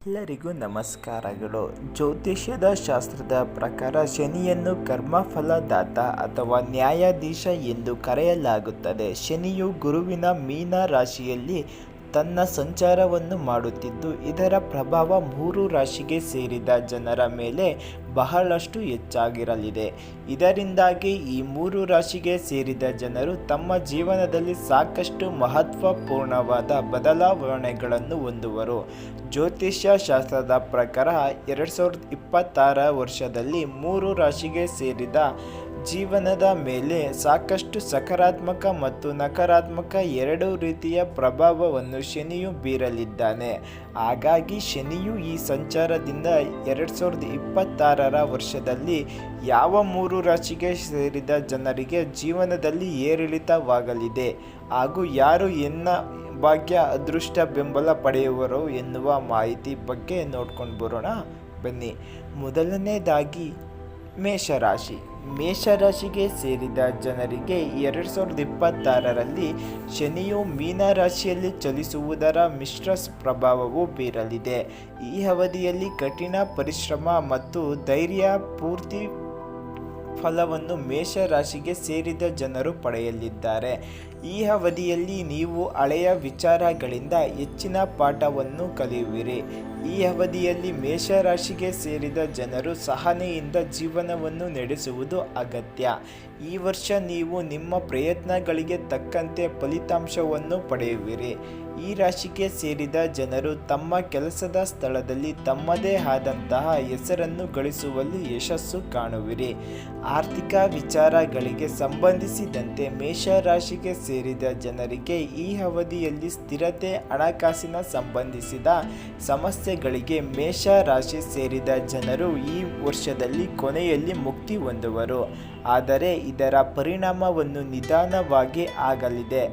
ಎಲ್ಲರಿಗೂ ನಮಸ್ಕಾರಗಳು. ಜ್ಯೋತಿಷ್ಯದ ಶಾಸ್ತ್ರದ ಪ್ರಕಾರ ಶನಿಯನ್ನು ಕರ್ಮಫಲದಾತ ಅಥವಾ ನ್ಯಾಯಾಧೀಶ ಎಂದು ಕರೆಯಲಾಗುತ್ತದೆ. ಶನಿಯು ಗುರುವಿನ ಮೀನ ರಾಶಿಯಲ್ಲಿ ತನ್ನ ಸಂಚಾರವನ್ನು ಮಾಡುತ್ತಿದ್ದು, ಇದರ ಪ್ರಭಾವ 3 ರಾಶಿಗೆ ಸೇರಿದ ಜನರ ಮೇಲೆ ಬಹಳಷ್ಟು ಹೆಚ್ಚಾಗಿರಲಿದೆ. ಇದರಿಂದಾಗಿ ಈ 3 ರಾಶಿಗೆ ಸೇರಿದ ಜನರು ತಮ್ಮ ಜೀವನದಲ್ಲಿ ಸಾಕಷ್ಟು ಮಹತ್ವಪೂರ್ಣವಾದ ಬದಲಾವಣೆಗಳನ್ನು ಹೊಂದುವರು. ಜ್ಯೋತಿಷ್ಯ ಶಾಸ್ತ್ರದ ಪ್ರಕಾರ 2026 ವರ್ಷದಲ್ಲಿ 3 ರಾಶಿಗೆ ಸೇರಿದ ಜೀವನದ ಮೇಲೆ ಸಾಕಷ್ಟು ಸಕಾರಾತ್ಮಕ ಮತ್ತು ನಕಾರಾತ್ಮಕ ಎರಡೂ ರೀತಿಯ ಪ್ರಭಾವವನ್ನು ಶನಿಯು ಬೀರಲಿದ್ದಾನೆ. ಹಾಗಾಗಿ ಶನಿಯು ಈ ಸಂಚಾರದಿಂದ 2026 ವರ್ಷದಲ್ಲಿ ಯಾವ 3 ರಾಶಿಗೆ ಸೇರಿದ ಜನರಿಗೆ ಜೀವನದಲ್ಲಿ ಏರಿಳಿತವಾಗಲಿದೆ ಹಾಗೂ ಯಾರು ಭಾಗ್ಯ ಅದೃಷ್ಟ ಬೆಂಬಲ ಪಡೆಯುವರು ಎನ್ನುವ ಮಾಹಿತಿ ಬಗ್ಗೆ ನೋಡ್ಕೊಂಡು ಬರೋಣ ಬನ್ನಿ. ಮೊದಲನೇದಾಗಿ ಮೇಷರಾಶಿ. ಮೇಷರಾಶಿಗೆ ಸೇರಿದ ಜನರಿಗೆ 2026ರಲ್ಲಿ ಶನಿಯು ಮೀನ ರಾಶಿಯಲ್ಲಿ ಚಲಿಸುವುದರ ಮಿಶ್ರ ಪ್ರಭಾವವು ಬೀರಲಿದೆ. ಈ ಅವಧಿಯಲ್ಲಿ ಕಠಿಣ ಪರಿಶ್ರಮ ಮತ್ತು ಧೈರ್ಯ ಪೂರ್ತಿ ಫಲವನ್ನು ಮೇಷರಾಶಿಗೆ ಸೇರಿದ ಜನರು ಪಡೆಯಲಿದ್ದಾರೆ. ಈ ಅವಧಿಯಲ್ಲಿ ನೀವು ಹಳೆಯ ವಿಚಾರಗಳಿಂದ ಹೆಚ್ಚಿನ ಪಾಠವನ್ನು ಕಲಿಯುವಿರಿ. ಈ ಅವಧಿಯಲ್ಲಿ ಮೇಷರಾಶಿಗೆ ಸೇರಿದ ಜನರು ಸಹನೆಯಿಂದ ಜೀವನವನ್ನು ನಡೆಸುವುದು ಅಗತ್ಯ. ಈ ವರ್ಷ ನೀವು ನಿಮ್ಮ ಪ್ರಯತ್ನಗಳಿಗೆ ತಕ್ಕಂತೆ ಫಲಿತಾಂಶವನ್ನು ಪಡೆಯುವಿರಿ. ಈ ರಾಶಿಗೆ ಸೇರಿದ ಜನರು ತಮ್ಮ ಕೆಲಸದ ಸ್ಥಳದಲ್ಲಿ ತಮ್ಮದೇ ಆದಂತಹ ಹೆಸರನ್ನು ಗಳಿಸುವಲ್ಲಿ ಯಶಸ್ಸು ಕಾಣುವಿರಿ. ಆರ್ಥಿಕ ವಿಚಾರಗಳಿಗೆ ಸಂಬಂಧಿಸಿದಂತೆ ಮೇಷರಾಶಿಗೆ ಸೇರಿದ ಜನರಿಗೆ ಈ ಅವಧಿಯಲ್ಲಿ ಸ್ಥಿರತೆ, ಹಣಕಾಸಿನ ಸಂಬಂಧಿಸಿದ ಸಮಸ್ಯೆಗಳಿಗೆ ಮೇಷರಾಶಿ ಸೇರಿದ ಜನರು ಈ ವರ್ಷದಲ್ಲಿ ಕೊನೆಯಲ್ಲಿ ಮುಕ್ತಿ ಹೊಂದುವರು. ಆದರೆ ಇದರ ಪರಿಣಾಮವನ್ನು ನಿಧಾನವಾಗಿ ಆಗಲಿದೆ.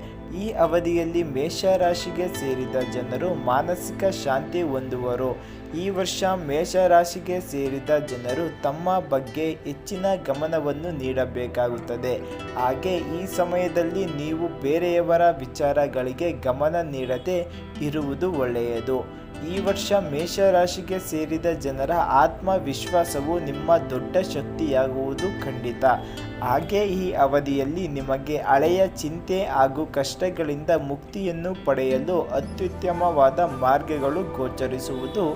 ಈ ಅವಧಿಯಲ್ಲಿ ಮೇಷರಾಶಿಗೆ ಸೇರಿದ ಜನರು ಮಾನಸಿಕ ಶಾಂತಿ ಹೊಂದುವರು. ಈ ವರ್ಷ ಮೇಷರಾಶಿಗೆ ಸೇರಿದ ಜನರು ತಮ್ಮ ಬಗ್ಗೆ ಹೆಚ್ಚಿನ ಗಮನವನ್ನು ನೀಡಬೇಕಾಗುತ್ತದೆ. ಹಾಗೆ ಈ ಸಮಯದಲ್ಲಿ ನೀವು ಬೇರೆಯವರ ವಿಚಾರಗಳಿಗೆ ಗಮನ ನೀಡದೆ ಇರುವುದು ಒಳ್ಳೆಯದು. ಈ ವರ್ಷ ಮೇಷರಾಶಿಗೆ ಸೇರಿದ ಜನರ ಆತ್ಮವಿಶ್ವಾಸವು ನಿಮ್ಮ ದೊಡ್ಡ ಶಕ್ತಿಯಾಗುವುದು ಖಂಡಿತ. ಹಾಗೆ ಈ ಅವಧಿಯಲ್ಲಿ ನಿಮಗೆ ಹಳೆಯ ಚಿಂತೆ ಹಾಗೂ ಕಷ್ಟಗಳಿಂದ ಮುಕ್ತಿಯನ್ನು ಪಡೆಯಲು ಅತ್ಯುತ್ತಮವಾದ ಮಾರ್ಗಗಳು ಗೋಚರಿಸುವುದು.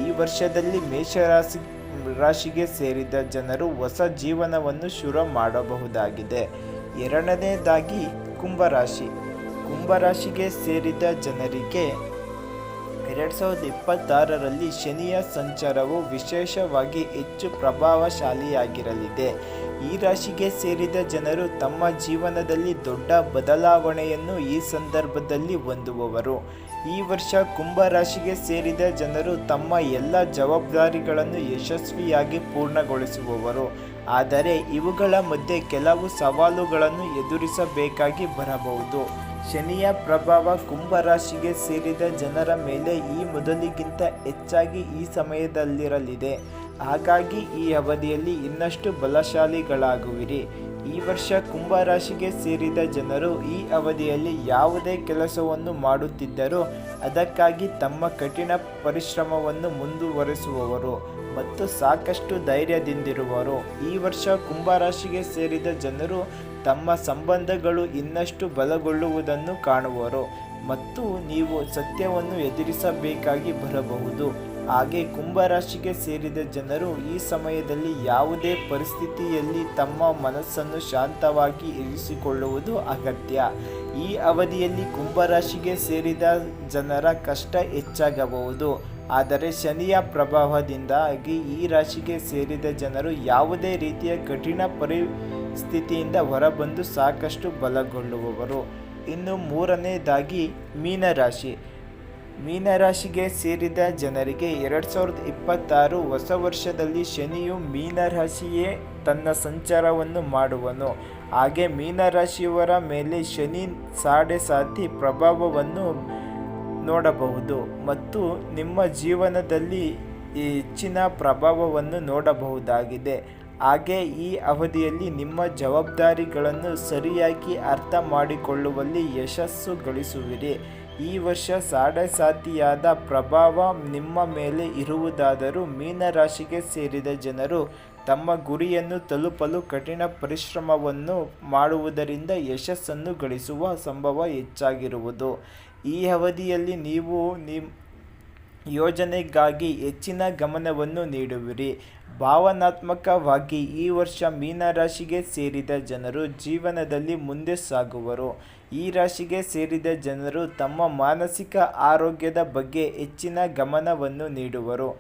ಈ ವರ್ಷದಲ್ಲಿ ಮೇಷರಾಶಿಗೆ ಸೇರಿದ ಜನರು ಹೊಸ ಜೀವನವನ್ನು ಶುರು ಮಾಡಬಹುದಾಗಿದೆ. ಎರಡನೇದಾಗಿ ಕುಂಭರಾಶಿ. ಕುಂಭರಾಶಿಗೆ ಸೇರಿದ ಜನರಿಗೆ 2026ರಲ್ಲಿ ಶನಿಯ ಸಂಚಾರವು ವಿಶೇಷವಾಗಿ ಹೆಚ್ಚು ಪ್ರಭಾವಶಾಲಿಯಾಗಿರಲಿದೆ. ಈ ರಾಶಿಗೆ ಸೇರಿದ ಜನರು ತಮ್ಮ ಜೀವನದಲ್ಲಿ ದೊಡ್ಡ ಬದಲಾವಣೆಯನ್ನು ಈ ಸಂದರ್ಭದಲ್ಲಿ ಹೊಂದುವವರು. ಈ ವರ್ಷ ಕುಂಭರಾಶಿಗೆ ಸೇರಿದ ಜನರು ತಮ್ಮ ಎಲ್ಲ ಜವಾಬ್ದಾರಿಗಳನ್ನು ಯಶಸ್ವಿಯಾಗಿ ಪೂರ್ಣಗೊಳಿಸುವವರು. ಆದರೆ ಇವುಗಳ ಮಧ್ಯೆ ಕೆಲವು ಸವಾಲುಗಳನ್ನು ಎದುರಿಸಬೇಕಾಗಿ ಬರಬಹುದು. ಶನಿಯ ಪ್ರಭಾವ ಕುಂಭರಾಶಿಗೆ ಸೇರಿದ ಜನರ ಮೇಲೆ ಈ ಮೊದಲಿಗಿಂತ ಹೆಚ್ಚಾಗಿ ಈ ಸಮಯದಲ್ಲಿರಲಿದೆ. ಹಾಗಾಗಿ ಈ ಅವಧಿಯಲ್ಲಿ ಇನ್ನಷ್ಟು ಬಲಶಾಲಿಗಳಾಗುವಿರಿ. ಈ ವರ್ಷ ಕುಂಭರಾಶಿಗೆ ಸೇರಿದ ಜನರು ಈ ಅವಧಿಯಲ್ಲಿ ಯಾವುದೇ ಕೆಲಸವನ್ನು ಮಾಡುತ್ತಿದ್ದರೂ ಅದಕ್ಕಾಗಿ ತಮ್ಮ ಕಠಿಣ ಪರಿಶ್ರಮವನ್ನು ಮುಂದುವರಿಸುವವರು ಮತ್ತು ಸಾಕಷ್ಟು ಧೈರ್ಯದಿಂದಿರುವರು. ಈ ವರ್ಷ ಕುಂಭರಾಶಿಗೆ ಸೇರಿದ ಜನರು ತಮ್ಮ ಸಂಬಂಧಗಳು ಇನ್ನಷ್ಟು ಬಲಗೊಳ್ಳುವುದನ್ನು ಕಾಣುವರು ಮತ್ತು ನೀವು ಸತ್ಯವನ್ನು ಎದುರಿಸಬೇಕಾಗಿ ಬರಬಹುದು. ಹಾಗೆ ಕುಂಭರಾಶಿಗೆ ಸೇರಿದ ಜನರು ಈ ಸಮಯದಲ್ಲಿ ಯಾವುದೇ ಪರಿಸ್ಥಿತಿಯಲ್ಲಿ ತಮ್ಮ ಮನಸ್ಸನ್ನು ಶಾಂತವಾಗಿ ಇರಿಸಿಕೊಳ್ಳುವುದು ಅಗತ್ಯ. ಈ ಅವಧಿಯಲ್ಲಿ ಕುಂಭರಾಶಿಗೆ ಸೇರಿದ ಜನರ ಕಷ್ಟ ಹೆಚ್ಚಾಗಬಹುದು. ಆದರೆ ಶನಿಯ ಪ್ರಭಾವದಿಂದಾಗಿ ಈ ರಾಶಿಗೆ ಸೇರಿದ ಜನರು ಯಾವುದೇ ರೀತಿಯ ಕಠಿಣ ಪರಿಸ್ಥಿತಿಯಿಂದ ಹೊರಬಂದು ಸಾಕಷ್ಟು ಬಲಗೊಳ್ಳುವವರು. ಇನ್ನು ಮೂರನೇದಾಗಿ ಮೀನರಾಶಿ. ಮೀನರಾಶಿಗೆ ಸೇರಿದ ಜನರಿಗೆ 2026 ಹೊಸ ವರ್ಷದಲ್ಲಿ ಶನಿಯು ಮೀನರಾಶಿಯೇ ತನ್ನ ಸಂಚಾರವನ್ನು ಮಾಡುವನು. ಹಾಗೆ ಮೀನರಾಶಿಯವರ ಮೇಲೆ ಶನಿ ಸಾಡೆ ಪ್ರಭಾವವನ್ನು ನೋಡಬಹುದು ಮತ್ತು ನಿಮ್ಮ ಜೀವನದಲ್ಲಿ ಹೆಚ್ಚಿನ ಪ್ರಭಾವವನ್ನು ನೋಡಬಹುದಾಗಿದೆ. ಹಾಗೆ ಈ ಅವಧಿಯಲ್ಲಿ ನಿಮ್ಮ ಜವಾಬ್ದಾರಿಗಳನ್ನು ಸರಿಯಾಗಿ ಅರ್ಥ ಮಾಡಿಕೊಳ್ಳುವಲ್ಲಿ ಯಶಸ್ಸು ಗಳಿಸುವಿರಿ. ಈ ವರ್ಷ ಸಾಡಸಾತಿಯಾದ ಪ್ರಭಾವ ನಿಮ್ಮ ಮೇಲೆ ಇರುವುದಾದರೂ ಮೀನರಾಶಿಗೆ ಸೇರಿದ ಜನರು ತಮ್ಮ ಗುರಿಯನ್ನು ತಲುಪಲು ಕಠಿಣ ಪರಿಶ್ರಮವನ್ನು ಮಾಡುವುದರಿಂದ ಯಶಸ್ಸನ್ನು ಗಳಿಸುವ ಸಂಭವ ಹೆಚ್ಚಾಗಿರುವುದು. ಈ ಅವಧಿಯಲ್ಲಿ ನೀವು ಯೋಜನೆಗಾಗಿ ಹೆಚ್ಚಿನ ಗಮನವನ್ನು ನೀಡುವಿರಿ. ಭಾವನಾತ್ಮಕವಾಗಿ ಈ ವರ್ಷ ಮೀನರಾಶಿಗೆ ಸೇರಿದ ಜನರು ಜೀವನದಲ್ಲಿ ಮುಂದೆ ಸಾಗುವರು. ಈ ರಾಶಿಗೆ ಸೇರಿದ ಜನರು ತಮ್ಮ ಮಾನಸಿಕ ಆರೋಗ್ಯದ ಬಗ್ಗೆ ಹೆಚ್ಚಿನ ಗಮನವನ್ನು ನೀಡುವರು.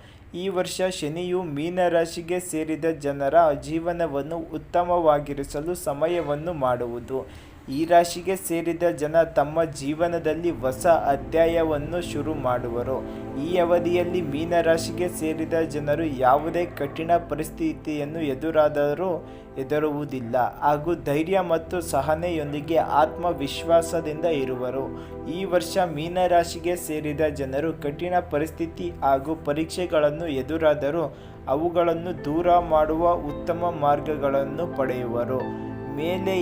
ಈ ವರ್ಷ ಶನಿಯು ಮೀನರಾಶಿಗೆ ಸೇರಿದ ಜನರ ಜೀವನವನ್ನು ಉತ್ತಮವಾಗಿರಿಸಲು ಸಮಯವನ್ನು ಮಾಡುವುದು. ಈ ರಾಶಿಗೆ ಸೇರಿದ ಜನ ತಮ್ಮ ಜೀವನದಲ್ಲಿ ಹೊಸ ಅಧ್ಯಾಯವನ್ನು ಶುರು ಮಾಡುವರು. ಈ ಅವಧಿಯಲ್ಲಿ ಮೀನರಾಶಿಗೆ ಸೇರಿದ ಜನರು ಯಾವುದೇ ಕಠಿಣ ಪರಿಸ್ಥಿತಿಯನ್ನು ಎದುರುವುದಿಲ್ಲ ಹಾಗೂ ಧೈರ್ಯ ಮತ್ತು ಸಹನೆಯೊಂದಿಗೆ ಆತ್ಮವಿಶ್ವಾಸದಿಂದ ಇರುವರು. ಈ ವರ್ಷ ಮೀನರಾಶಿಗೆ ಸೇರಿದ ಜನರು ಕಠಿಣ ಪರಿಸ್ಥಿತಿ ಹಾಗೂ ಪರೀಕ್ಷೆಗಳನ್ನು ಎದುರಾದರೂ ಅವುಗಳನ್ನು ದೂರ ಮಾಡುವ ಉತ್ತಮ ಮಾರ್ಗಗಳನ್ನು ಪಡೆಯುವರು. ಮೇಲೆ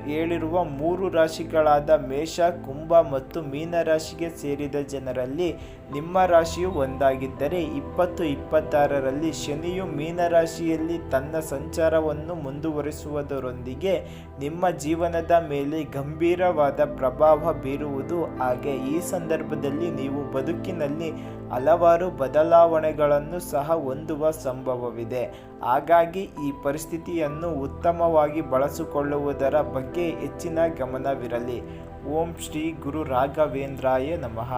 ಹೇಳಿರುವ 3 ರಾಶಿಗಳಾದ ಮೇಷ, ಕುಂಭ ಮತ್ತು ಮೀನರಾಶಿಗೆ ಸೇರಿದ ಜನರಲ್ಲಿ ನಿಮ್ಮ ರಾಶಿಯು ಒಂದಾಗಿದ್ದರೆ 2026ರಲ್ಲಿ ಶನಿಯು ಮೀನರಾಶಿಯಲ್ಲಿ ತನ್ನ ಸಂಚಾರವನ್ನು ಮುಂದುವರಿಸುವುದರೊಂದಿಗೆ ನಿಮ್ಮ ಜೀವನದ ಮೇಲೆ ಗಂಭೀರವಾದ ಪ್ರಭಾವ ಬೀರುವುದು. ಹಾಗೆ ಈ ಸಂದರ್ಭದಲ್ಲಿ ನೀವು ಬದುಕಿನಲ್ಲಿ ಹಲವಾರು ಬದಲಾವಣೆಗಳನ್ನು ಸಹ ಹೊಂದುವ ಸಂಭವವಿದೆ. ಹಾಗಾಗಿ ಈ ಪರಿಸ್ಥಿತಿಯನ್ನು ಉತ್ತಮವಾಗಿ ಬಳಸಿಕೊಳ್ಳುವುದರ ಬಗ್ಗೆ ಹೆಚ್ಚಿನ ಗಮನವಿರಲಿ. ಓಂ ಶ್ರೀ ಗುರು ರಾಘವೇಂದ್ರಾಯ ನಮಃ.